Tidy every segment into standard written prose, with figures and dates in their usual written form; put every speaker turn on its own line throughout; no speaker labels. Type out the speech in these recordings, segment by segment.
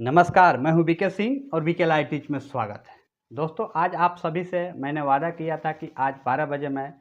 नमस्कार, मैं हूं बीके सिंह और बीके लाइव टीच में स्वागत है। दोस्तों, आज आप सभी से मैंने वादा किया था कि आज 12 बजे मैं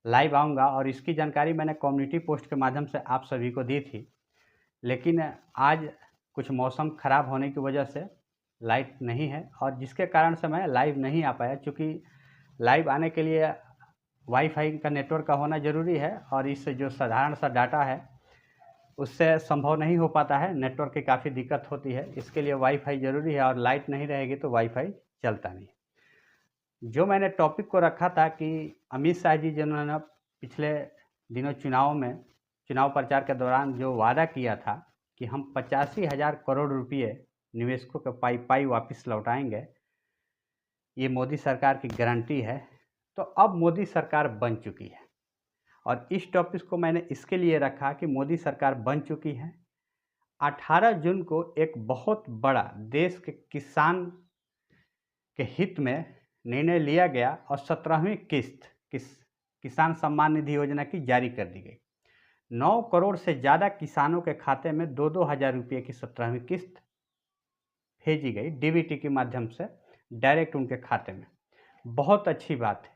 लाइव आऊंगा और इसकी जानकारी मैंने कम्युनिटी पोस्ट के माध्यम से आप सभी को दी थी। लेकिन आज कुछ मौसम ख़राब होने की वजह से लाइट नहीं है और जिसके कारण से मैं लाइव नहीं आ पाया, चूँकि लाइव आने के लिए वाईफाई का नेटवर्क का होना ज़रूरी है और इस जो साधारण सा डाटा है उससे संभव नहीं हो पाता है। नेटवर्क की काफ़ी दिक्कत होती है, इसके लिए वाईफाई ज़रूरी है और लाइट नहीं रहेगी तो वाईफाई चलता नहीं। जो मैंने टॉपिक को रखा था कि अमित शाह जी जिन्होंने पिछले दिनों चुनाव प्रचार के दौरान जो वादा किया था कि हम 85,000 करोड़ रुपये निवेशकों के पाई पाई वापस लौटाएंगे, ये मोदी सरकार की गारंटी है। तो अब मोदी सरकार बन चुकी है और इस टॉपिक को मैंने इसके लिए रखा कि मोदी सरकार बन चुकी है। 18 जून को एक बहुत बड़ा देश के किसान के हित में निर्णय लिया गया और 17वीं किस्त किसान सम्मान निधि योजना की जारी कर दी गई। 9 करोड़ से ज़्यादा किसानों के खाते में 2-2 हज़ार रुपये की 17वीं किस्त भेजी गई डीबीटी के माध्यम से डायरेक्ट उनके खाते में। बहुत अच्छी बात है।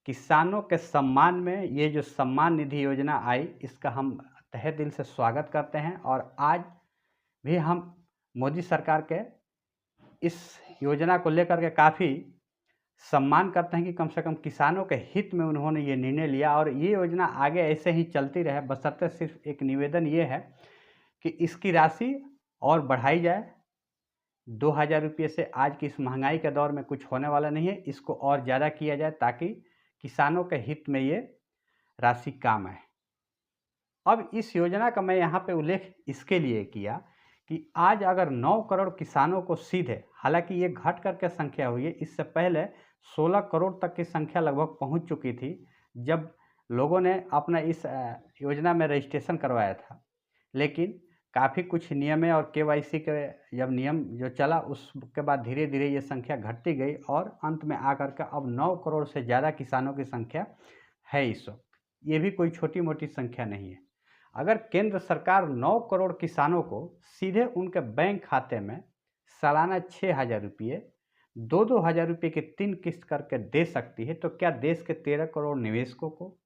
किसानों के सम्मान में ये जो सम्मान निधि योजना आई, इसका हम तहे दिल से स्वागत करते हैं और आज भी हम मोदी सरकार के इस योजना को लेकर के काफ़ी सम्मान करते हैं कि कम से कम किसानों के हित में उन्होंने ये निर्णय लिया और ये योजना आगे ऐसे ही चलती रहे। बशर्ते सिर्फ एक निवेदन ये है कि इसकी राशि और बढ़ाई जाए। 2,000 रुपये से आज की इस महंगाई के दौर में कुछ होने वाला नहीं है, इसको और ज़्यादा किया जाए ताकि किसानों के हित में ये राशि काम आए। अब इस योजना का मैं यहाँ पे उल्लेख इसके लिए किया कि आज अगर 9 करोड़ किसानों को सीधे, हालांकि ये घट करके संख्या हुई है, इससे पहले 16 करोड़ तक की संख्या लगभग पहुंच चुकी थी जब लोगों ने अपना इस योजना में रजिस्ट्रेशन करवाया था। लेकिन काफ़ी कुछ नियम और केवाईसी के जब नियम जो चला उसके बाद धीरे धीरे ये संख्या घटती गई और अंत में आकर के अब 9 करोड़ से ज़्यादा किसानों की संख्या है इस वक्त। ये भी कोई छोटी मोटी संख्या नहीं है। अगर केंद्र सरकार 9 करोड़ किसानों को सीधे उनके बैंक खाते में सालाना 6,000 रुपये 2-2 हज़ार रुपये की 3 किस्त करके दे सकती है, तो क्या देश के 13 करोड़ निवेशकों को,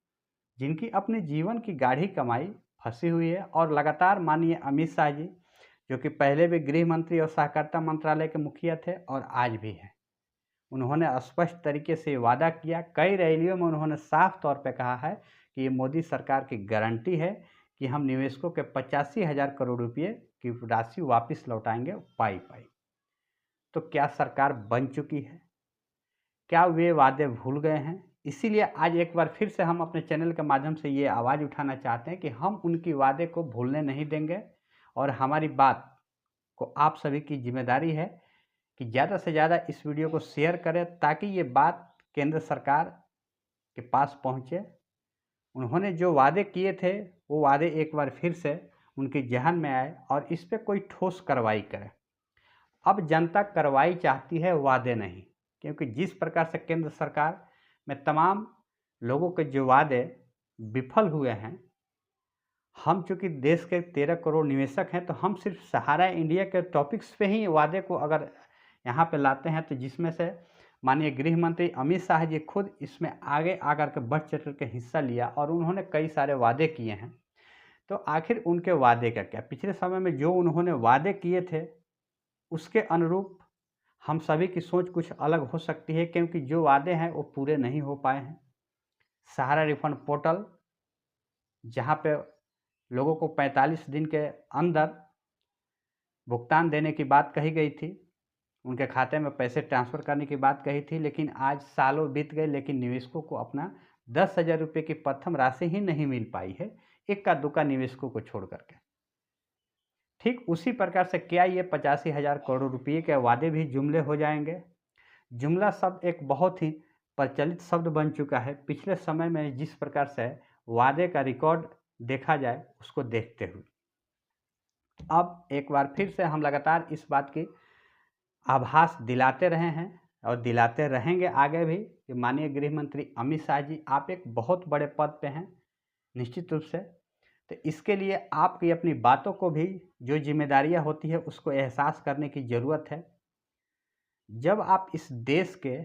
जिनकी अपने जीवन की गाढ़ी कमाई फंसी हुई है और लगातार माननीय अमित शाह जी, जो कि पहले भी गृह मंत्री और सहकारिता मंत्रालय के मुखिया थे और आज भी हैं, उन्होंने स्पष्ट तरीके से वादा किया, कई रैलियों में उन्होंने साफ तौर पर कहा है कि ये मोदी सरकार की गारंटी है कि हम निवेशकों के 85,000 करोड़ रुपये की राशि वापस लौटाएंगे पाई पाई। तो क्या सरकार बन चुकी है? क्या वे वादे भूल गए हैं? इसीलिए आज एक बार फिर से हम अपने चैनल के माध्यम से ये आवाज़ उठाना चाहते हैं कि हम उनकी वादे को भूलने नहीं देंगे और हमारी बात को आप सभी की जिम्मेदारी है कि ज़्यादा से ज़्यादा इस वीडियो को शेयर करें ताकि ये बात केंद्र सरकार के पास पहुँचे। उन्होंने जो वादे किए थे वो वादे एक बार फिर से उनके जहन में आए और इस पर कोई ठोस कार्रवाई करे। अब जनता कार्रवाई चाहती है, वादे नहीं, क्योंकि जिस प्रकार से केंद्र सरकार में तमाम लोगों के जो वादे विफल हुए हैं, हम चूँकि देश के 13 करोड़ निवेशक हैं तो हम सिर्फ सहारा इंडिया के टॉपिक्स पे ही वादे को अगर यहाँ पे लाते हैं, तो जिसमें से माननीय गृह मंत्री अमित शाह जी खुद इसमें आगे आकर के बढ़ चढ़ के हिस्सा लिया और उन्होंने कई सारे वादे किए हैं। तो आखिर उनके वादे का क्या? पिछले समय में जो उन्होंने वादे किए थे उसके अनुरूप हम सभी की सोच कुछ अलग हो सकती है, क्योंकि जो वादे हैं वो पूरे नहीं हो पाए हैं। सहारा रिफंड पोर्टल, जहाँ पे लोगों को 45 दिन के अंदर भुगतान देने की बात कही गई थी, उनके खाते में पैसे ट्रांसफ़र करने की बात कही थी, लेकिन आज सालों बीत गए लेकिन निवेशकों को अपना 10,000 रुपये की प्रथम राशि ही नहीं मिल पाई है, इक्का दुक्का निवेशकों को छोड़ करके। ठीक उसी प्रकार से क्या ये 85,000 करोड़ रुपये के वादे भी जुमले हो जाएंगे? जुमला शब्द एक बहुत ही प्रचलित शब्द बन चुका है पिछले समय में। जिस प्रकार से वादे का रिकॉर्ड देखा जाए उसको देखते हुए अब एक बार फिर से हम लगातार इस बात की आभास दिलाते रहे हैं और दिलाते रहेंगे आगे भी कि माननीय गृह मंत्री अमित शाह जी, आप एक बहुत बड़े पद पे हैं। निश्चित रूप से तो इसके लिए आपकी अपनी बातों को भी जो जिम्मेदारियां होती है उसको एहसास करने की ज़रूरत है। जब आप इस देश के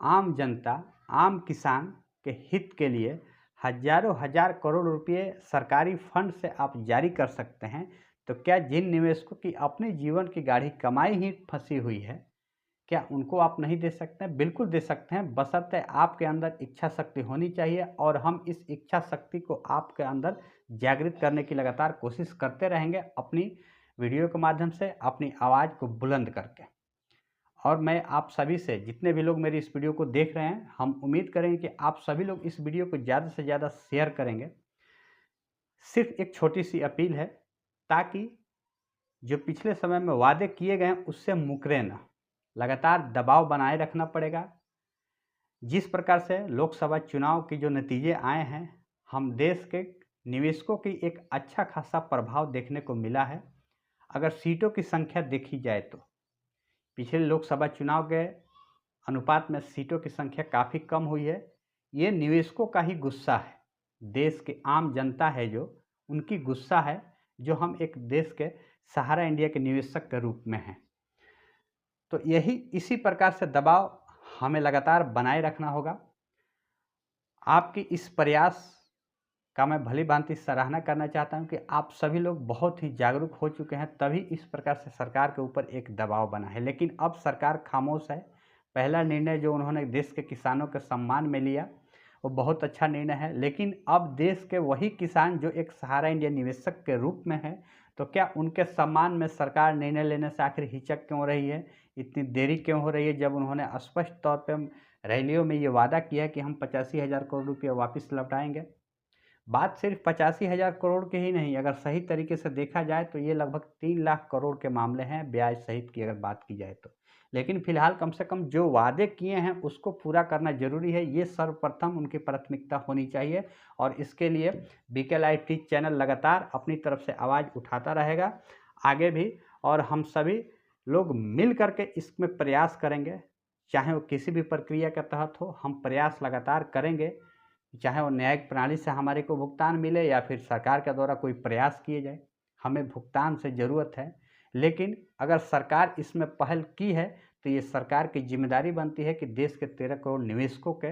आम जनता, आम किसान के हित के लिए हजारों हजार करोड़ रुपए सरकारी फंड से आप जारी कर सकते हैं, तो क्या जिन निवेशकों की अपने जीवन की गाढ़ी कमाई ही फंसी हुई है, क्या उनको आप नहीं दे सकते हैं? बिल्कुल दे सकते हैं, बशर्ते आपके अंदर इच्छा शक्ति होनी चाहिए और हम इस इच्छा शक्ति को आपके अंदर जागृत करने की लगातार कोशिश करते रहेंगे अपनी वीडियो के माध्यम से, अपनी आवाज़ को बुलंद करके। और मैं आप सभी से, जितने भी लोग मेरी इस वीडियो को देख रहे हैं, हम उम्मीद करेंगे कि आप सभी लोग इस वीडियो को ज़्यादा से ज़्यादा शेयर करेंगे। सिर्फ एक छोटी सी अपील है, ताकि जो पिछले समय में वादे किए गए हैं उससे मुकरे ना। लगातार दबाव बनाए रखना पड़ेगा। जिस प्रकार से लोकसभा चुनाव के जो नतीजे आए हैं, हम देश के निवेशकों की एक अच्छा खासा प्रभाव देखने को मिला है। अगर सीटों की संख्या देखी जाए तो पिछले लोकसभा चुनाव के अनुपात में सीटों की संख्या काफ़ी कम हुई है। ये निवेशकों का ही गुस्सा है, देश की आम जनता है जो, उनकी गुस्सा है, जो हम एक देश के सहारा इंडिया के निवेशक के रूप में हैं। तो यही इसी प्रकार से दबाव हमें लगातार बनाए रखना होगा। आपकी इस प्रयास का मैं भली भांति सराहना करना चाहता हूं कि आप सभी लोग बहुत ही जागरूक हो चुके हैं, तभी इस प्रकार से सरकार के ऊपर एक दबाव बना है। लेकिन अब सरकार खामोश है। पहला निर्णय जो उन्होंने देश के किसानों के सम्मान में लिया वो बहुत अच्छा निर्णय है, लेकिन अब देश के वही किसान जो एक सहारा इंडिया निवेशक के रूप में है, तो क्या उनके सम्मान में सरकार निर्णय लेने से आखिर हिचक क्यों रही है, इतनी देरी क्यों हो रही है, जब उन्होंने स्पष्ट तौर पर रैलियों में ये वादा किया है कि हम 85,000 करोड़ रुपये वापस लौटाएंगे। बात सिर्फ 85,000 करोड़ के ही नहीं, अगर सही तरीके से देखा जाए तो ये लगभग 3 लाख करोड़ के मामले हैं, ब्याज सहित की अगर बात की जाए तो। लेकिन फिलहाल कम से कम जो वादे किए हैं उसको पूरा करना जरूरी है, ये सर्वप्रथम उनकी प्राथमिकता होनी चाहिए। और इसके लिए बीके लाइव टीवी चैनल लगातार अपनी तरफ से आवाज़ उठाता रहेगा आगे भी, और हम सभी लोग मिल करके इसमें प्रयास करेंगे। चाहे वो किसी भी प्रक्रिया के तहत हो, हम प्रयास लगातार करेंगे, चाहे वो न्यायिक प्रणाली से हमारे को भुगतान मिले या फिर सरकार के द्वारा कोई प्रयास किए जाए। हमें भुगतान से ज़रूरत है, लेकिन अगर सरकार इसमें पहल की है तो ये सरकार की जिम्मेदारी बनती है कि देश के 13 करोड़ निवेशकों के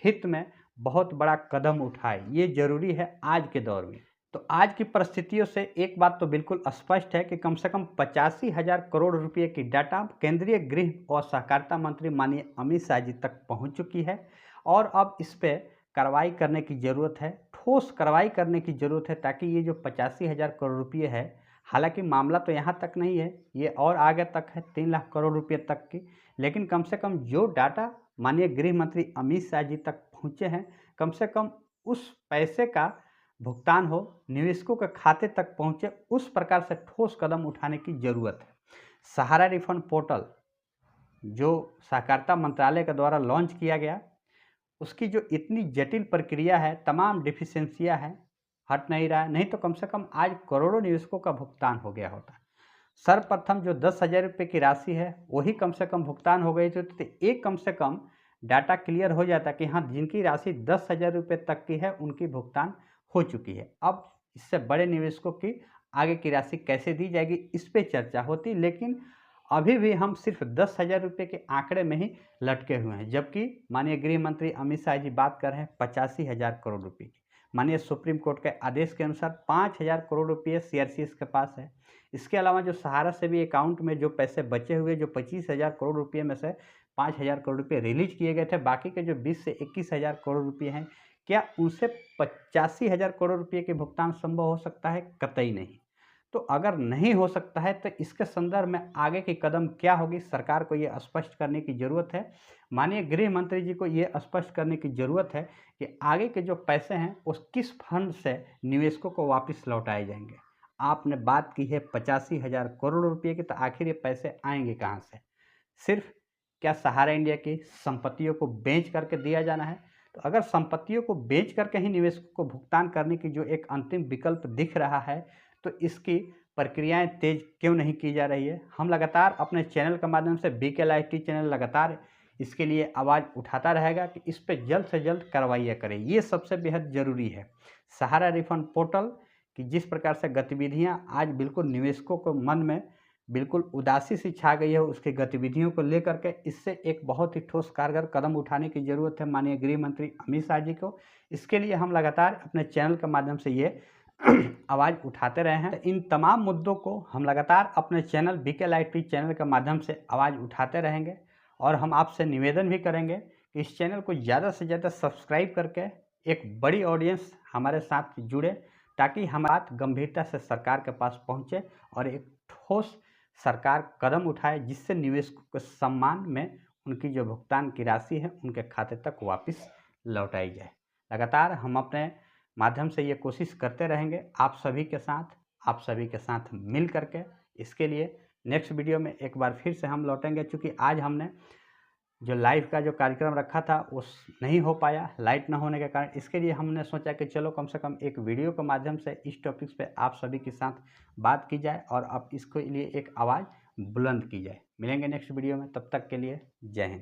हित में बहुत बड़ा कदम उठाए। ये जरूरी है आज के दौर में। तो आज की परिस्थितियों से एक बात तो बिल्कुल स्पष्ट है कि कम से कम 85,000 करोड़ रुपये की डाटा केंद्रीय गृह और सहकारिता मंत्री माननीय अमित शाह जी तक पहुंच चुकी है, और अब इस पर कार्रवाई करने की ज़रूरत है, ठोस कार्रवाई करने की ज़रूरत है, ताकि ये जो 85,000 करोड़ रुपये है, हालांकि मामला तो यहाँ तक नहीं है, ये और आगे तक है 3 लाख करोड़ रुपये तक की, लेकिन कम से कम जो डाटा माननीय गृह मंत्री अमित शाह जी तक पहुँचे हैं, कम से कम उस पैसे का भुगतान हो, निवेशकों के खाते तक पहुँचे, उस प्रकार से ठोस कदम उठाने की ज़रूरत है। सहारा रिफंड पोर्टल जो सहकारिता मंत्रालय के द्वारा लॉन्च किया गया, उसकी जो इतनी जटिल प्रक्रिया है, तमाम डिफिशेंसियाँ हैं, हट नहीं रहा है। नहीं तो कम से कम आज करोड़ों निवेशकों का भुगतान हो गया होता। सर्वप्रथम जो 10,000 रुपये की राशि है वही कम से कम भुगतान हो गई, तो एक कम से कम डाटा क्लियर हो जाता कि हाँ, जिनकी राशि 10,000 रुपये तक की है उनकी भुगतान हो चुकी है। अब इससे बड़े निवेशकों की आगे की राशि कैसे दी जाएगी, इस पर चर्चा होती, लेकिन अभी भी हम सिर्फ 10,000 रुपये के आंकड़े में ही लटके हुए हैं, जबकि माननीय गृह मंत्री अमित शाह जी बात कर रहे हैं 85,000 करोड़ रुपये की। माननीय सुप्रीम कोर्ट के आदेश के अनुसार 5,000 करोड़ रुपये सीआरसीएस के पास है। इसके अलावा जो सहारा से भी अकाउंट में जो पैसे बचे हुए, जो 25,000 करोड़ रुपये में से 5,000 करोड़ रुपये रिलीज किए गए थे, बाकी के जो 20 से 21,000 करोड़ रुपये हैं, क्या उनसे 85,000 करोड़ रुपये के भुगतान संभव हो सकता है? कतई नहीं। तो अगर नहीं हो सकता है तो इसके संदर्भ में आगे की कदम क्या होगी, सरकार को ये स्पष्ट करने की ज़रूरत है। माननीय गृह मंत्री जी को ये स्पष्ट करने की ज़रूरत है कि आगे के जो पैसे हैं उस किस फंड से निवेशकों को वापस लौटाए जाएंगे। आपने बात की है 85,000 करोड़ रुपये की, तो आखिर ये पैसे आएंगे कहाँ से? सिर्फ क्या सहारा इंडिया की संपत्तियों को बेच करके दिया जाना है? तो अगर संपत्तियों को बेच करके ही निवेशकों को भुगतान करने की जो एक अंतिम विकल्प दिख रहा है, तो इसकी प्रक्रियाएं तेज क्यों नहीं की जा रही है? हम लगातार अपने चैनल के माध्यम से बीके लाइव टीवी चैनल लगातार इसके लिए आवाज़ उठाता रहेगा कि इस पर जल्द से जल्द कार्रवाइयाँ करें। ये सबसे बेहद ज़रूरी है। सहारा रिफंड पोर्टल की जिस प्रकार से गतिविधियाँ आज बिल्कुल निवेशकों को मन में बिल्कुल उदासी सी छा गई है, उसकी गतिविधियों को लेकर के इससे एक बहुत ही ठोस कारगर कदम उठाने की ज़रूरत है माननीय गृह मंत्री अमित शाह जी को। इसके लिए हम लगातार अपने चैनल के माध्यम से ये आवाज़ उठाते रहे हैं। इन तमाम मुद्दों को हम लगातार अपने channel BK live TV channel के माध्यम से आवाज़ उठाते रहेंगे और हम आपसे निवेदन भी करेंगे कि इस चैनल को ज़्यादा से ज़्यादा सब्सक्राइब करके एक बड़ी ऑडियंस हमारे साथ जुड़े, ताकि हम बात गंभीरता से सरकार के पास पहुँचे और एक ठोस सरकार कदम उठाए जिससे निवेशकों के सम्मान में उनकी जो भुगतान की राशि है उनके खाते तक वापस लौटाई जाए। लगातार हम अपने माध्यम से ये कोशिश करते रहेंगे आप सभी के साथ मिल करके। इसके लिए नेक्स्ट वीडियो में एक बार फिर से हम लौटेंगे, क्योंकि आज हमने जो लाइव का जो कार्यक्रम रखा था वो नहीं हो पाया लाइट न होने के कारण। इसके लिए हमने सोचा कि चलो कम से कम एक वीडियो के माध्यम से इस टॉपिक्स पे आप सभी के साथ बात की जाए और अब इसके लिए एक आवाज़ बुलंद की जाए। मिलेंगे नेक्स्ट वीडियो में, तब तक के लिए जय हिंद।